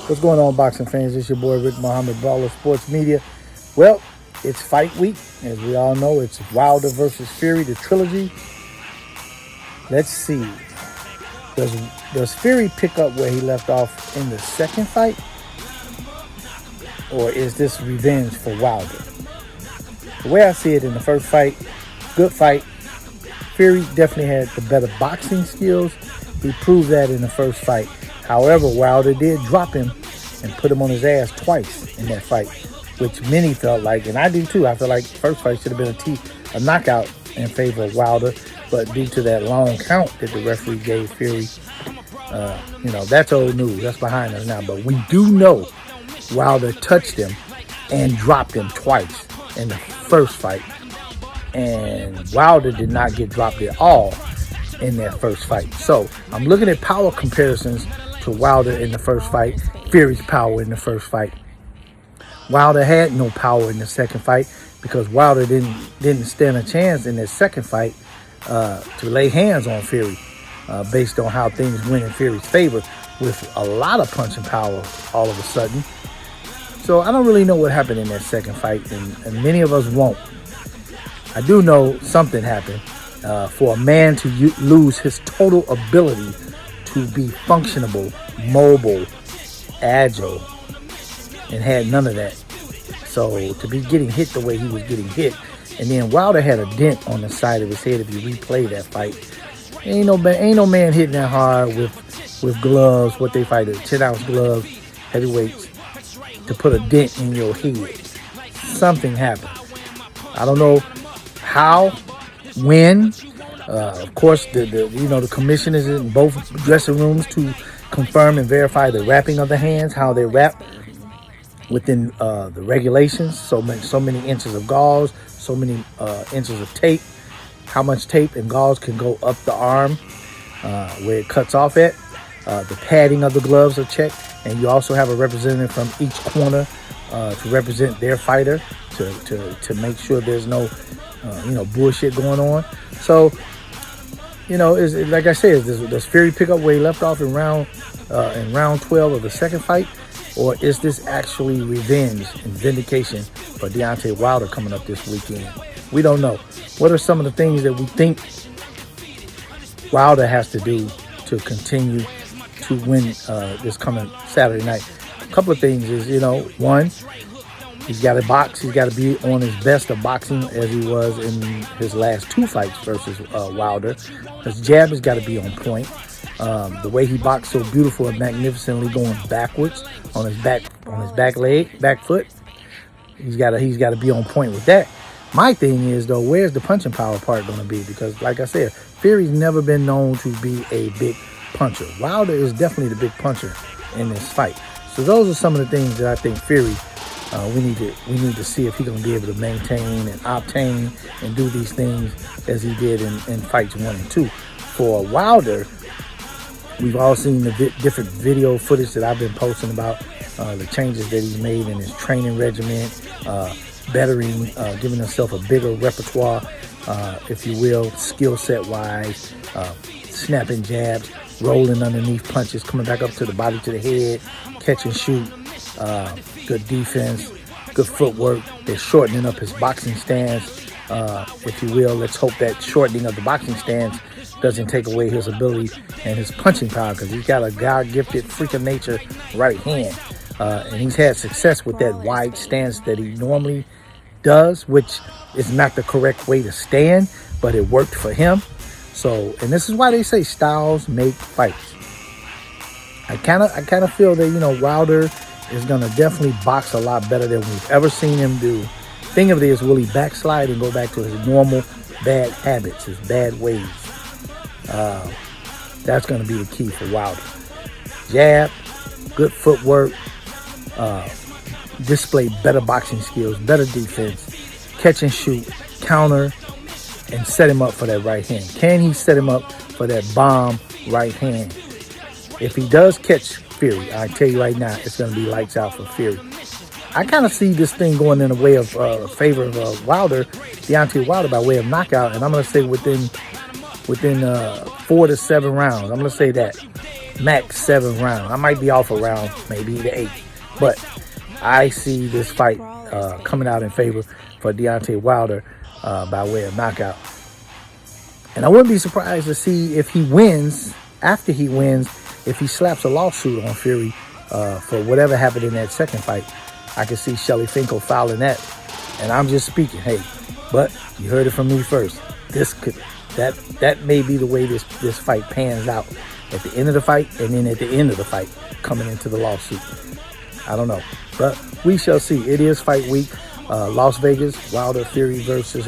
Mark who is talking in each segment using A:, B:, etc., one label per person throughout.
A: What's going on, boxing fans? It's your boy Rick Mohamed, Brawlers Sports Media. Well, it's fight week. As we all know, it's Wilder versus Fury, the trilogy. Let's see. Does Fury pick up where he left off in the second fight? Or is this revenge for Wilder? The way I see it, in the first fight, good fight. Fury definitely had the better boxing skills. He proved that in the first fight. However, Wilder did drop him and put him on his ass twice in that fight, which many felt like, and I do too, I feel like the first fight should have been a knockout in favor of Wilder, but due to that long count that the referee gave Fury, that's old news. That's behind us now. But we do know Wilder touched him and dropped him twice in the first fight, and Wilder did not get dropped at all in that first fight. So I'm looking at power comparisons to Wilder in the first fight, Fury's power in the first fight. Wilder had no power in the second fight because Wilder didn't stand a chance in that second fight to lay hands on Fury based on how things went in Fury's favor with a lot of punching power all of a sudden. So I don't really know what happened in that second fight, and many of us won't. I do know something happened. For a man to lose his total ability to be functionable, mobile, agile, and had none of that. So to be getting hit the way he was getting hit, and then Wilder had a dent on the side of his head. If you replay that fight, ain't no man hitting that hard with gloves. What they fight, 10-ounce gloves, heavyweights, to put a dent in your head. Something happened. I don't know how, when. Of course, the commission is in both dressing rooms to confirm and verify the wrapping of the hands, how they wrap within the regulations. So many inches of gauze, so many inches of tape. How much tape and gauze can go up the arm where it cuts off at. The padding of the gloves are checked, and you also have a representative from each corner to represent their fighter to make sure there's no bullshit going on. So, is like I said, does Fury pick up where he left off in round 12 of the second fight, or is this actually revenge and vindication for Deontay Wilder coming up this weekend? We don't know. What are some of the things that we think Wilder has to do to continue to win this coming Saturday night? A couple of things is, one, he's got to box. He's got to be on his best of boxing as he was in his last two fights versus Wilder. His jab has got to be on point. The way he boxed so beautiful and magnificently going backwards on his back foot. He's got to be on point with that. My thing is, though, where's the punching power part going to be? Because, like I said, Fury's never been known to be a big puncher. Wilder is definitely the big puncher in this fight. So those are some of the things that I think Fury, we need to see if he's going to be able to maintain and obtain and do these things as he did in fights 1 and 2. For Wilder, we've all seen the different video footage that I've been posting about the changes that he's made in his training regimen, bettering, giving himself a bigger repertoire, if you will, skill set wise, snapping jabs, rolling underneath punches, coming back up to the body, to the head, catch and shoot, good defense, good footwork. They're shortening up his boxing stance, if you will. Let's hope that shortening of the boxing stance doesn't take away his ability and his punching power, because he's got a God-gifted freak of nature right hand. And he's had success with that wide stance that he normally does, which is not the correct way to stand, but it worked for him. So, and this is why they say styles make fights. I kind of feel that, Wilder is going to definitely box a lot better than we've ever seen him do. Thing of it is, will he backslide and go back to his normal bad habits, his bad ways? That's going to be the key for Wilder. Jab, good footwork, display better boxing skills, better defense, catch and shoot, counter, and set him up for that right hand. Can he set him up for that bomb right hand? If he does catch Fury, I tell you right now, it's going to be lights out for Fury. I kind of see this thing going in a way of favor of Deontay Wilder by way of knockout, and I'm going to say within 4 to 7 rounds. I'm going to say that. max 7 rounds. I might be off a round, maybe the 8. But I see this fight coming out in favor for Deontay Wilder by way of knockout. And I wouldn't be surprised to see if he wins, after he wins, if he slaps a lawsuit on Fury for whatever happened in that second fight. I could see Shelly Finkel filing that. And I'm just speaking, hey, but you heard it from me first. That may be the way this fight pans out at the end of the fight, and then at the end of the fight coming into the lawsuit. I don't know, but we shall see. It is fight week. Las Vegas, Wilder Fury versus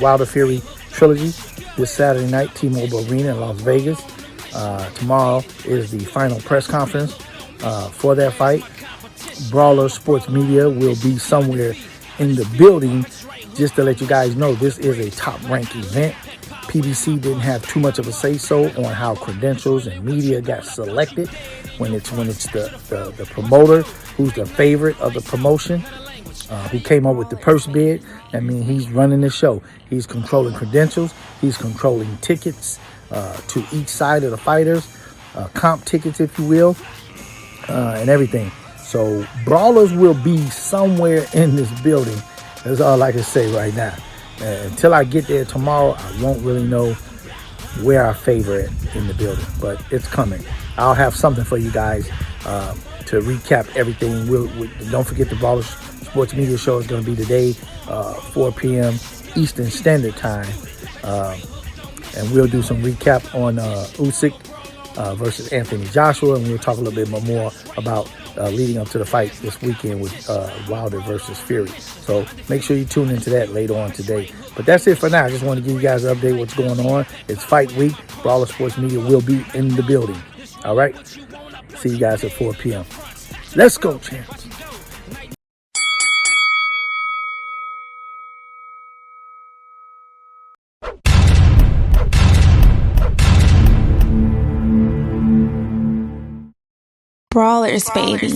A: Wilder Fury trilogy this Saturday night, T-Mobile Arena in Las Vegas. Tomorrow is the final press conference for that fight. Brawlers Sports Media will be somewhere in the building. Just to let you guys know, this is a top-ranked event. PBC didn't have too much of a say-so on how credentials and media got selected when it's the promoter who's the favorite of the promotion, who came up with the purse bid. I mean, he's running the show. He's controlling credentials. He's controlling tickets to each side of the fighters, comp tickets, if you will, and everything. So Brawlers will be somewhere in this building. That's all I can say right now. Until I get there tomorrow, I won't really know where I favor it in the building, but it's coming. I'll have something for you guys to recap everything. Don't forget the Brawlers Sports Media Show is going to be today, 4 p.m. Eastern Standard Time, and we'll do some recap on Usyk versus Anthony Joshua, and we'll talk a little bit more about leading up to the fight this weekend with Wilder versus Fury. So make sure you tune into that later on today. But that's it for now. I just want to give you guys an update what's going on. It's fight week. Brawler Sports Media will be in the building. All right? See you guys at 4 p.m. Let's go, champs.
B: Brawlers, baby.